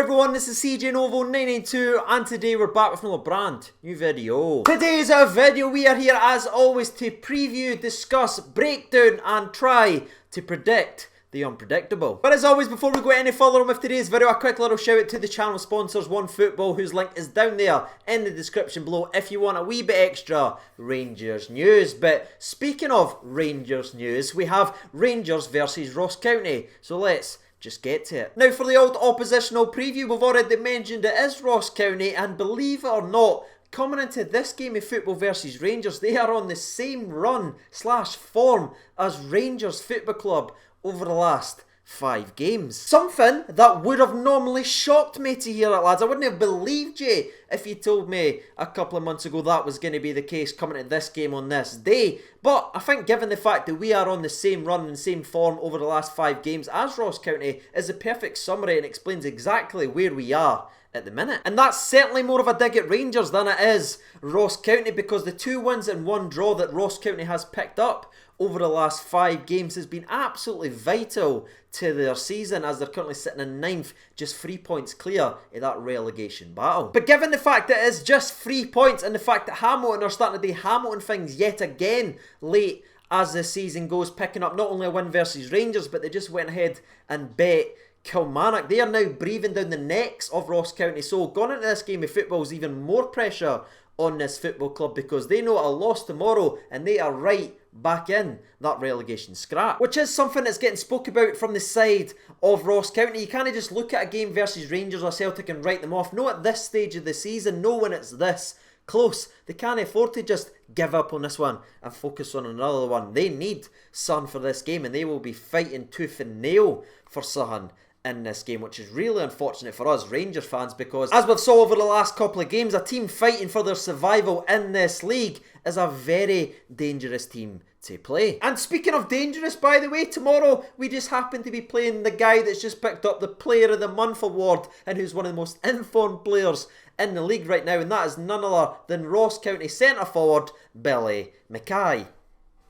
everyone, this is CJ Novo 992 and today we're back with another brand new video. Today's video, we are here as always to preview, discuss, break down and try to predict the unpredictable. But as always, before we go any further on with today's video, a quick little shout out to the channel sponsors OneFootball, whose link is down there in the description below if you want a wee bit extra Rangers news. But speaking of Rangers news, we have Rangers versus Ross County, so let's just get to it. Now for the old oppositional preview, we've already mentioned it is Ross County, and believe it or not, coming into this game of football versus Rangers, they are on the same run / form as Rangers Football Club over the last 5 games. Something that would have normally shocked me to hear it, lads. I wouldn't have believed you if you told me a couple of months ago that was going to be the case coming to this game on this day. But I think given the fact that we are on the same run and same form over the last 5 games as Ross County is a perfect summary and explains exactly where we are at the minute. And that's certainly more of a dig at Rangers than it is Ross County, because the 2 wins and 1 draw that Ross County has picked up over the last 5 games has been absolutely vital to their season, as they're currently sitting in 9th, just 3 points clear of that relegation battle. But given the fact that it is just 3 points and the fact that Hamilton are starting to do Hamilton things yet again late as the season goes, picking up not only a win versus Rangers, but they just went ahead and bet Kilmarnock. They are now breathing down the necks of Ross County, so going into this game of football is even more pressure on this football club, because they know a loss tomorrow and they are right back in that relegation scrap, which is something that's getting spoke about from the side of Ross County. You can't just look at a game versus Rangers or Celtic and write them off. No, at this stage of the season, no, when it's this close, they can't afford to just give up on this one and focus on another one. They need Sun for this game, and they will be fighting tooth and nail for Sun in this game, which is really unfortunate for us Rangers fans, because as we've saw over the last couple of games, a team fighting for their survival in this league is a very dangerous team to play. And speaking of dangerous, by the way, tomorrow we just happen to be playing the guy that's just picked up the Player of the Month award and who's one of the most informed players in the league right now, and that is none other than Ross County centre forward Billy Mackay.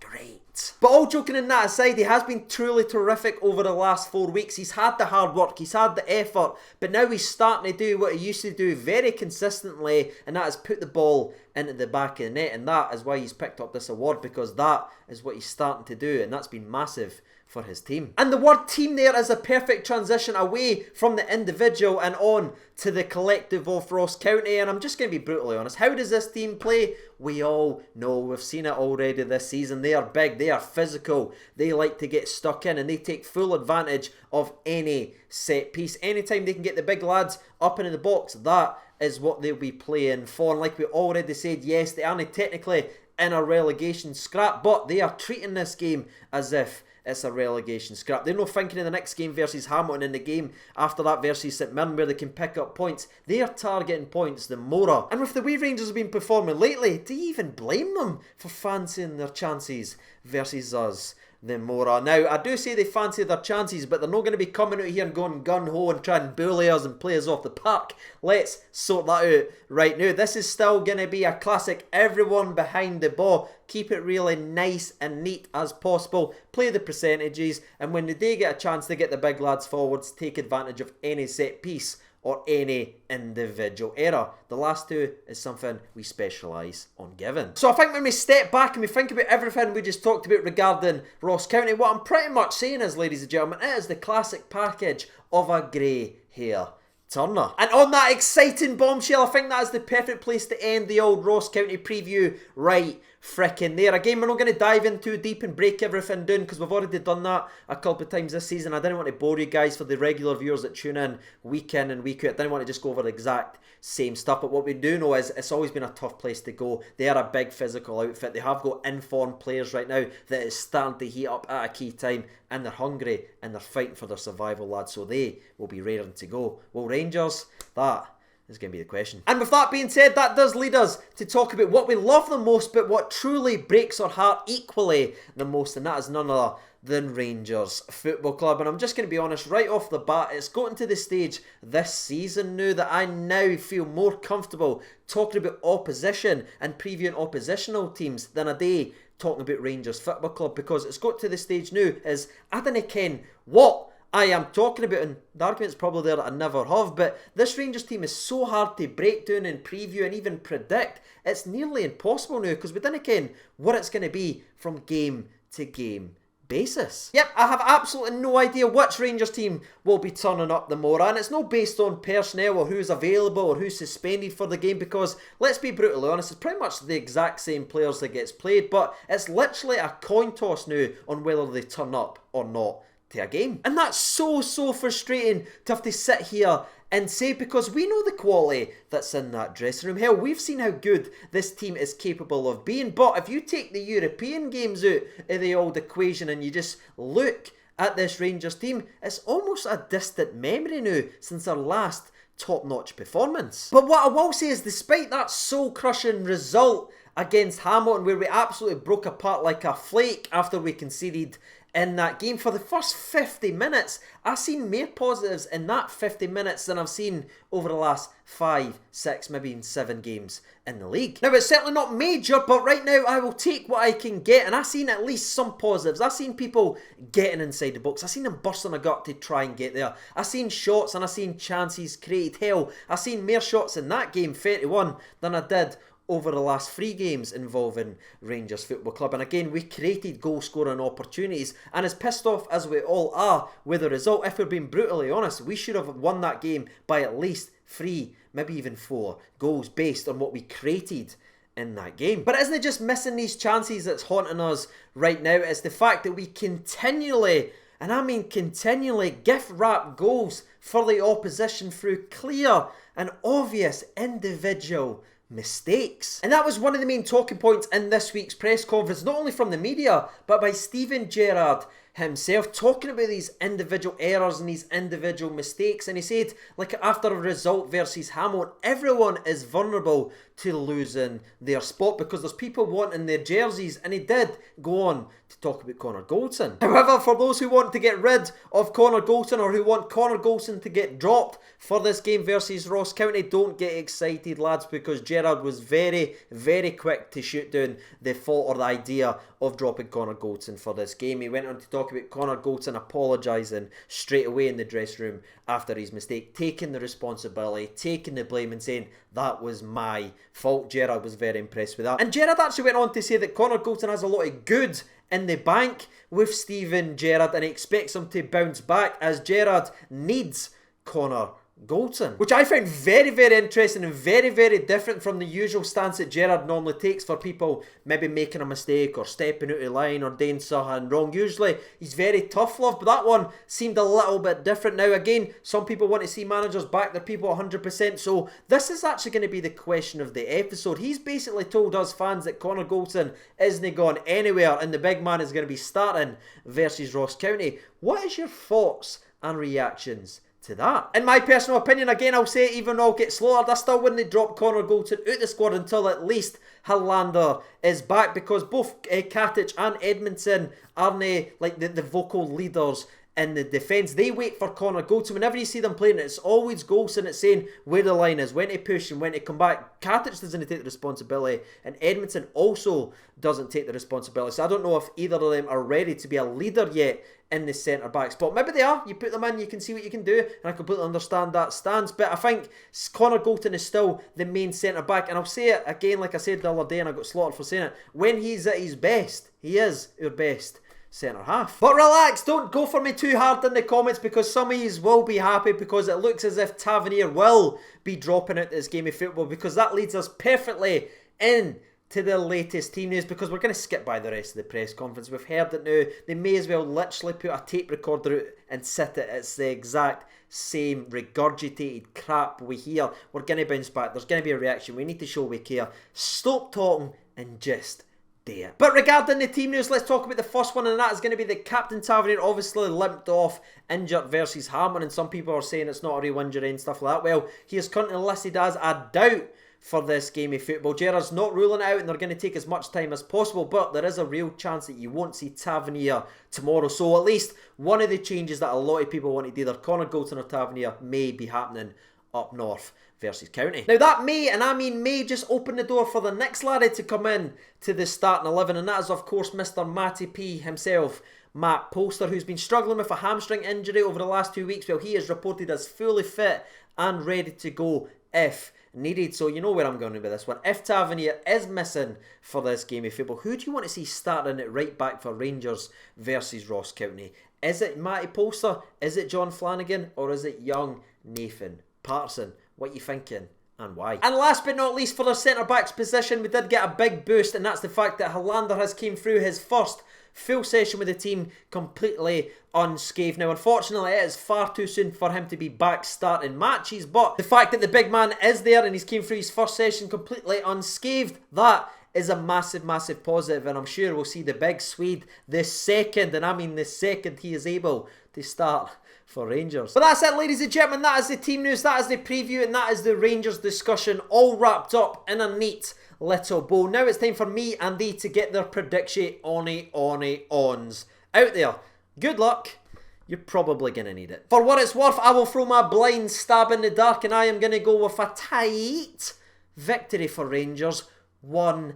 Great. But all joking and that aside, he has been truly terrific over the last 4 weeks. He's had the hard work, he's had the effort, but now he's starting to do what he used to do very consistently, and that is put the ball into the back of the net. And that is why he's picked up this award, because that is what he's starting to do, and that's been massive for his team. And the word team there is a perfect transition away from the individual and on to the collective of Ross County. And I'm just going to be brutally honest, how does this team play? We all know, we've seen it already this season. They are big, they are physical, they like to get stuck in, and they take full advantage of any set piece. Anytime they can get the big lads up into the box, that is what they'll be playing for. And like we already said, yes, they aren't technically in a relegation scrap, but they are treating this game as if it's a relegation scrap. They're not thinking of the next game versus Hamilton and the game after that versus St Mirren where they can pick up points. They are targeting points the more. And with the way Rangers have been performing lately, do you even blame them for fancying their chances versus us? The Mora. Now, I do say they fancy their chances, but they're not going to be coming out here and going gun-ho and trying to bully us and play us off the park. Let's sort that out right now. This is still going to be a classic. Everyone behind the ball. Keep it really nice and neat as possible. Play the percentages, and when they do get a chance to get the big lads forwards, take advantage of any set piece or any individual error. The last two is something we specialise on giving. So I think when we step back and we think about everything we just talked about regarding Ross County, what I'm pretty much saying is, ladies and gentlemen, it is the classic package of a grey hair Turner. And on that exciting bombshell, I think that is the perfect place to end the old Ross County preview right frickin' there. Again, we're not going to dive in too deep and break everything down, because we've already done that a couple of times this season. I didn't want to bore you guys, for the regular viewers that tune in week and week out. I didn't want to just go over the exact same stuff, but what we do know is it's always been a tough place to go. They are a big physical outfit. They have got informed players right now that is starting to heat up at a key time, and they're hungry and they're fighting for their survival, lads, so they will be raring to go. Well, Rangers, that is going to be the question. And with that being said, that does lead us to talk about what we love the most, but what truly breaks our heart equally the most, and that is none other than Rangers Football Club. And I'm just going to be honest, right off the bat, it's gotten to the stage this season now that I now feel more comfortable talking about opposition and previewing oppositional teams than I do talking about Rangers Football Club, because it's got to the stage now is I don't ken what I am talking about, and the argument's probably there that I never have, but this Rangers team is so hard to break down and preview and even predict. It's nearly impossible now because we didn't ken what it's going to be from game to game basis. Yep, I have absolutely no idea which Rangers team will be turning up tomorrow, and it's not based on personnel or who's available or who's suspended for the game, because let's be brutally honest, it's pretty much the exact same players that gets played, but it's literally a coin toss now on whether they turn up or not to a game. And that's so frustrating to have to sit here and say, because we know the quality that's in that dressing room. Hell, we've seen how good this team is capable of being, but if you take the European games out of the old equation and you just look at this Rangers team, it's almost a distant memory now since our last top-notch performance. But what I will say is, despite that soul-crushing result against Hamilton, where we absolutely broke apart like a flake after we conceded in that game, for the first 50 minutes, I've seen more positives in that 50 minutes than I've seen over the last 5, 6, maybe even 7 games in the league. Now, it's certainly not major, but right now I will take what I can get, and I've seen at least some positives. I've seen people getting inside the box. I've seen them busting a gut to try and get there. I've seen shots and I've seen chances created. Hell, I've seen more shots in that game, 31, than I did over the last 3 games involving Rangers Football Club. And again, we created goal scoring opportunities, and as pissed off as we all are with the result, if we're being brutally honest, we should have won that game by at least 3, maybe even 4 goals based on what we created in that game. But isn't it just missing these chances that's haunting us right now? It's the fact that we continually, and I mean continually, gift wrap goals for the opposition through clear and obvious individual mistakes. And that was one of the main talking points in this week's press conference, not only from the media, but by Steven Gerrard himself, talking about these individual errors and these individual mistakes. And he said, like, after a result versus Hamilton, everyone is vulnerable to losing their spot because there's people wanting their jerseys, and he did go on to talk about Connor Goldson. However, for those who want to get rid of Connor Goldson, or who want Connor Goldson to get dropped for this game versus Ross County, don't get excited, lads, because Gerrard was very quick to shoot down the thought or the idea of dropping Connor Goldson for this game. He went on to talk about Connor Goldson apologising straight away in the dressing room after his mistake, taking the responsibility, taking the blame, and saying, that was my fault. Gerrard was very impressed with that. And Gerrard actually went on to say that Connor Goldson has a lot of good in the bank with Steven Gerrard, and he expects him to bounce back, as Gerrard needs Connor Goldson, which I found very interesting and very different from the usual stance that Gerrard normally takes for people maybe making a mistake or stepping out of line or doing something wrong. Usually he's very tough love, but that one seemed a little bit different. Now again, some people want to see managers back their people 100%, so this is actually going to be the question of the episode. He's basically told us fans that Connor Goldson isn't gone anywhere and the big man is going to be starting versus Ross County. What is your thoughts and reactions to that? In my personal opinion, again, I'll say, even though I'll get slaughtered, I still wouldn't drop Connor Goldson out the squad until at least Helander is back, because both Katic and Edmondson aren't like the vocal leaders in the defence. They wait for Connor Goldson. Whenever you see them playing, it's always Goldson that's saying where the line is, when to push and when to come back. Katic doesn't take the responsibility, and Edmondson also doesn't take the responsibility. So I don't know if either of them are ready to be a leader yet in the centre-back spot. Maybe they are. You put them in, you can see what you can do, and I completely understand that stance. But I think Connor Goldson is still the main centre-back, and I'll say it again, like I said the other day, and I got slaughtered for saying it. When he's at his best, he is our best centre half. But relax, don't go for me too hard in the comments, because some of yous will be happy, because it looks as if Tavernier will be dropping out this game of football, because that leads us perfectly in to the latest team news, because we're going to skip by the rest of the press conference. We've heard it now. They may as well literally put a tape recorder out and sit it. It's the exact same regurgitated crap we hear. We're going to bounce back. There's going to be a reaction. We need to show we care. Stop talking and just there. But regarding the team news, let's talk about the first one, and that is going to be the Captain Tavernier obviously limped off, injured versus Hamilton, and some people are saying it's not a real injury and stuff like that. Well, he is currently listed as a doubt for this game of football. Gerrard's not ruling it out, and they're going to take as much time as possible, but there is a real chance that you won't see Tavernier tomorrow. So at least one of the changes that a lot of people wanted, either Connor Goldson or Tavernier, may be happening up north versus County. Now that may, and I mean may, just open the door for the next laddie to come in to the starting 11, and that is of course Mr. Matty P himself, Matt Polster, who's been struggling with a hamstring injury over the last 2 weeks. Well, he is reported as fully fit and ready to go if needed. So you know where I'm going with this one. If Tavernier is missing for this game of football, who do you want to see starting at right back for Rangers versus Ross County? Is it Matty Polster? Is it John Flanagan? Or is it young Nathan Patterson? What are you thinking? And why? And last but not least, for the centre-backs position, we did get a big boost, and that's the fact that Helander has came through his first full session with the team completely unscathed. Now, unfortunately, it is far too soon for him to be back starting matches, but the fact that the big man is there and he's came through his first session completely unscathed, that is a massive, massive positive, and I'm sure we'll see the big Swede the second, and I mean the second he is able to start for Rangers. But that's it, ladies and gentlemen. That is the team news, that is the preview, and that is the Rangers discussion all wrapped up in a neat little bow. Now it's time for me and thee to get their prediction ons out there. Good luck. You're probably going to need it. For what it's worth, I will throw my blind stab in the dark, and I am going to go with a tight victory for Rangers, 1-0.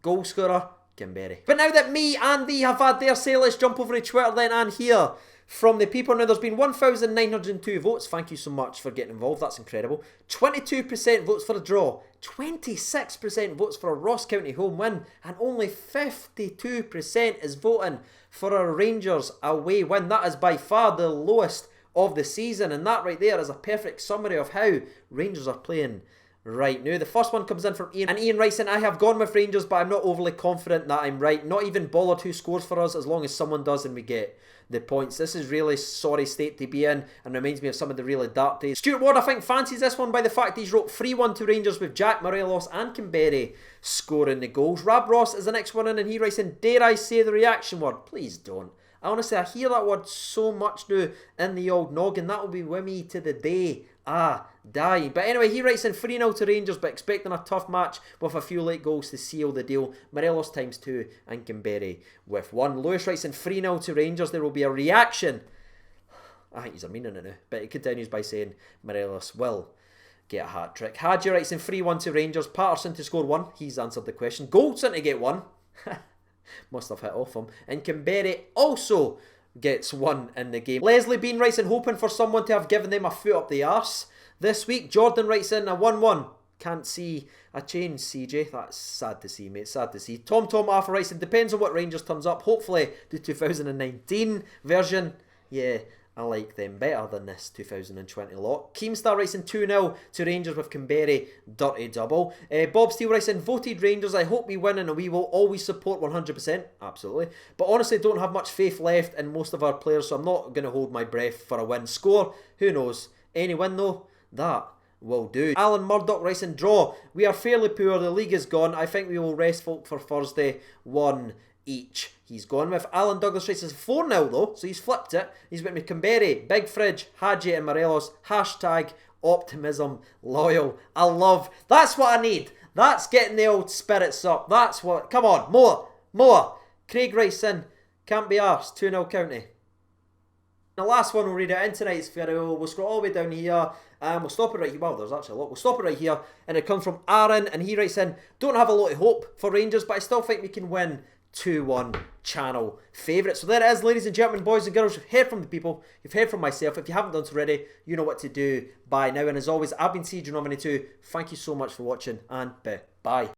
Goal scorer, Kamberi. But now that me and thee have had their say, let's jump over to Twitter then and hear from the people. Now, there's been 1,902 votes. Thank you so much for getting involved. That's incredible. 22% votes for a draw. 26% votes for a Ross County home win. And only 52% is voting for a Rangers away win. That is by far the lowest of the season. And that right there is a perfect summary of how Rangers are playing right now. The first one comes in from Ian, and Ian writes in, I have gone with Rangers, but I'm not overly confident that I'm right. Not even bothered who scores for us, as long as someone does and we get the points. This is really sorry state to be in, and reminds me of some of the really dark days. Stuart Ward, I think, fancies this one by the fact he's wrote 3-1 to Rangers with Jack Morelos and Kamberi scoring the goals. Rab Ross is the next one in, and he writes in, dare I say the reaction word? Please don't. Honestly, I hear that word so much now in the old noggin. That will be with me to the day die. But anyway, he writes in 3-0 to Rangers, but expecting a tough match with a few late goals to seal the deal. Morelos ×2 and Kamberi with 1. Lewis writes in 3-0 to Rangers. There will be a reaction. I think he's a meaning it now. But he continues by saying Morelos will get a hat-trick. Hadji writes in 3-1 to Rangers. Patterson to score 1. He's answered the question. Goldson to get 1. Must have hit off him. And Kamberi also gets 1 in the game. Leslie Bean writes in, hoping for someone to have given them a foot up the arse this week. Jordan writes in a 1-1. Can't see a change, CJ. That's sad to see, mate. Sad to see. Tom Arthur writes in, depends on what Rangers turns up. Hopefully the 2019 version. Yeah, I like them better than this 2020 lot. Keemstar writes in 2-0 to Rangers with Kamberi, dirty double. Bob Steele writes in, voted Rangers, I hope we win and we will always support 100%. Absolutely. But honestly, don't have much faith left in most of our players, so I'm not going to hold my breath for a win. Score, who knows? Any win though, that will do. Alan Murdoch writes in, draw. We are fairly poor, the league is gone. I think we will rest folk for Thursday, 1 each. He's gone with. Alan Douglas writes is 4-0 though, so he's flipped it. He's went with Kamberi, Big Fridge, Hadji and Morelos. Hashtag optimism loyal. I love. That's what I need. That's getting the old spirits up. That's what. Come on, more. Craig writes in, can't be arsed. 2-0 County. The last one we'll read out in tonight's video. We'll scroll all the way down here. We'll stop it right here. Well, there's actually a lot. We'll stop it right here. And it comes from Aaron, and he writes in, don't have a lot of hope for Rangers, but I still think we can win 2-1 channel favourite. So there it is, ladies and gentlemen, boys and girls. You've heard from the people, you've heard from myself. If you haven't done so already, you know what to do by now. And as always, I've been CJ Nominee 2. Thank you so much for watching, and bye.